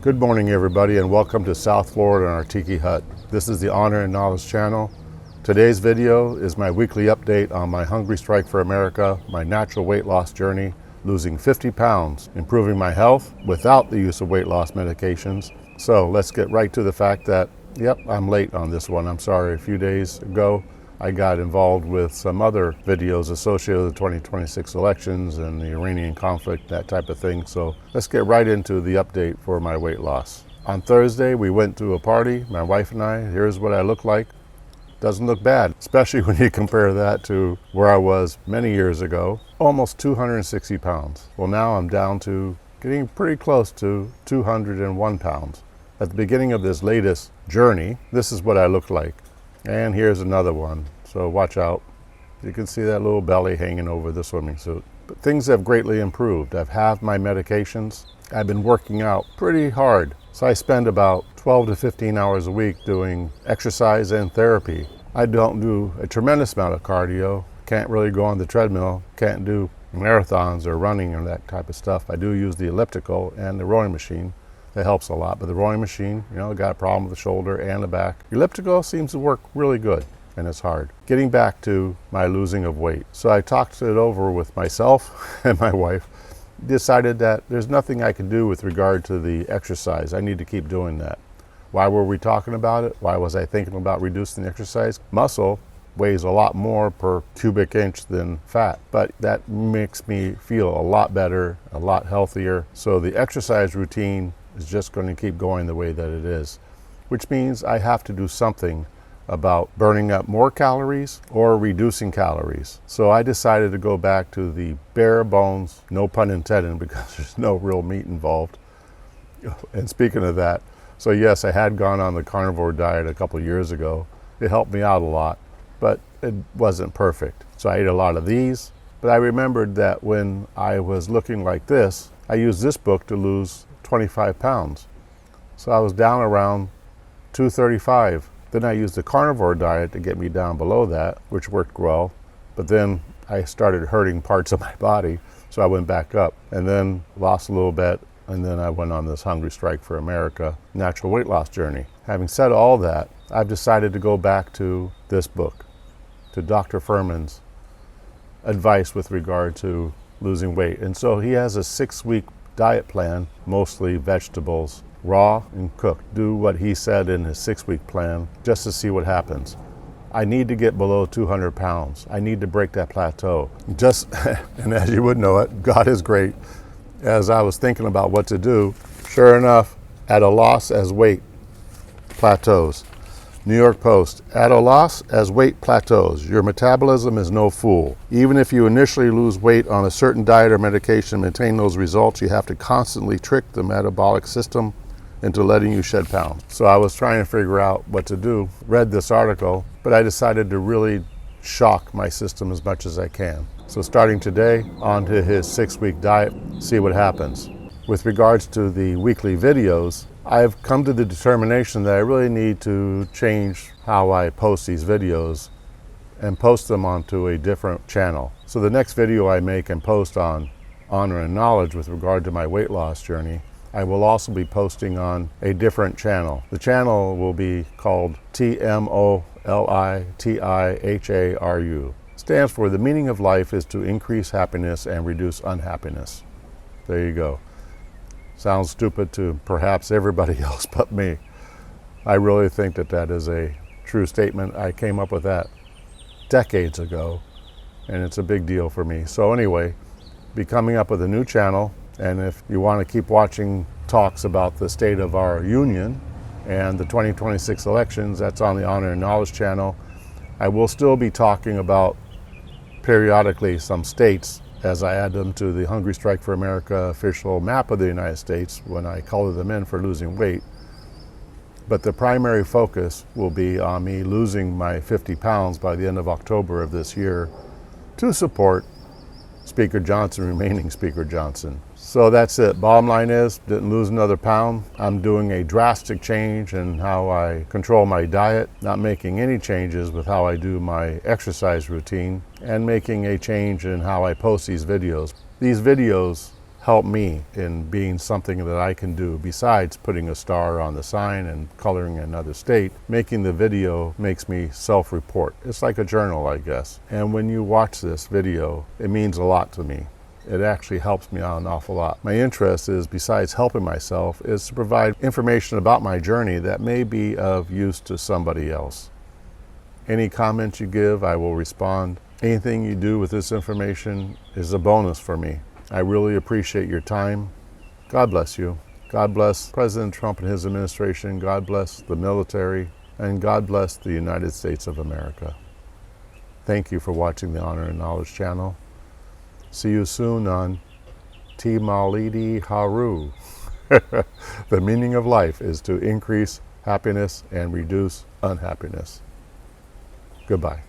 Good morning, everybody, and welcome to South Florida and our Tiki Hut. This is the Honor and Knowledge channel. Today's video is my weekly update on my Hungry Strike for America, my natural weight loss journey, losing 50 pounds, improving my health without the use of weight loss medications. So let's get right to the fact that, yep, I'm late on this one. I'm sorry. A few days ago, I got involved with some other videos associated with the 2026 elections and the Iranian conflict, that type of thing. So let's get right into the update for my weight loss. On Thursday, we went to a party, my wife and I. Here's what I look like. Doesn't look bad, especially when you compare that to where I was many years ago, almost 260 pounds. Well, now I'm down to getting pretty close to 201 pounds. At the beginning of this latest journey, this is what I look like. And here's another one, so watch out. You can see that little belly hanging over the swimming suit. But things have greatly improved. I've halved my medications. I've been working out pretty hard. So I spend about 12 to 15 hours a week doing exercise and therapy. I don't do a tremendous amount of cardio. Can't really go on the treadmill. Can't do marathons or running or that type of stuff. I do use the elliptical and the rowing machine. That helps a lot, but the rowing machine, got a problem with the shoulder and the back. Elliptical seems to work really good, and it's hard. Getting back to my losing of weight. So I talked it over with myself and my wife, decided that there's nothing I can do with regard to the exercise. I need to keep doing that. Why were we talking about it? Why was I thinking about reducing the exercise? Muscle weighs a lot more per cubic inch than fat, but that makes me feel a lot better, a lot healthier. So the exercise routine is just going to keep going the way that it is, which means I have to do something about burning up more calories or reducing calories. So I decided to go back to the bare bones, no pun intended, because there's no real meat involved. And speaking of that, so yes, I had gone on the carnivore diet a couple years ago. It helped me out a lot, but it wasn't perfect. So I ate a lot of these, but I remembered that when I was looking like this, I used this book to lose 25 pounds. So I was down around 235. Then I used the carnivore diet to get me down below that, which worked well. But then I started hurting parts of my body, so I went back up and then lost a little bit. And then I went on this Hungry Strike for America natural weight loss journey. Having said all that, I've decided to go back to this book, to Dr. Furman's advice with regard to losing weight. And so he has a 6-week diet plan, mostly vegetables, raw and cooked. Do what he said in his 6-week plan just to see what happens. I need to get below 200 pounds. I need to break that plateau. And as you would know it, God is great. As I was thinking about what to do, sure enough, at a loss as weight plateaus. New York Post, at a loss as weight plateaus, your metabolism is no fool. Even if you initially lose weight on a certain diet or medication to maintain those results, you have to constantly trick the metabolic system into letting you shed pounds. So I was trying to figure out what to do, read this article, but I decided to really shock my system as much as I can. So starting today, on to his 6-week diet, see what happens. With regards to the weekly videos, I've come to the determination that I really need to change how I post these videos and post them onto a different channel. So the next video I make and post on Honor and Knowledge with regard to my weight loss journey, I will also be posting on a different channel. The channel will be called TMOLITIHARU. Stands for the meaning of life is to increase happiness and reduce unhappiness. There you go. Sounds stupid to perhaps everybody else but me. I really think that that is a true statement. I came up with that decades ago, and it's a big deal for me. So anyway, be coming up with a new channel, and if you want to keep watching talks about the state of our union and the 2026 elections, that's on the Honor and Knowledge channel. I will still be talking about periodically some states as I add them to the Hungry Strike for America official map of the United States when I color them in for losing weight. But the primary focus will be on me losing my 50 pounds by the end of October of this year to support Speaker Johnson remaining Speaker Johnson. So that's it. Bottom line is, didn't lose another pound. I'm doing a drastic change in how I control my diet, not making any changes with how I do my exercise routine, and making a change in how I post these videos. These videos help me in being something that I can do besides putting a star on the sign and coloring another state. Making the video makes me self-report. It's like a journal, I guess. And when you watch this video, it means a lot to me. It actually helps me out an awful lot. My interest is, besides helping myself, is to provide information about my journey that may be of use to somebody else. Any comments you give, I will respond. Anything you do with this information is a bonus for me. I really appreciate your time. God bless you. God bless President Trump and his administration. God bless the military. And God bless the United States of America. Thank you for watching the Honor and Knowledge channel. See you soon on Timalidi Haru. The meaning of life is to increase happiness and reduce unhappiness. Goodbye.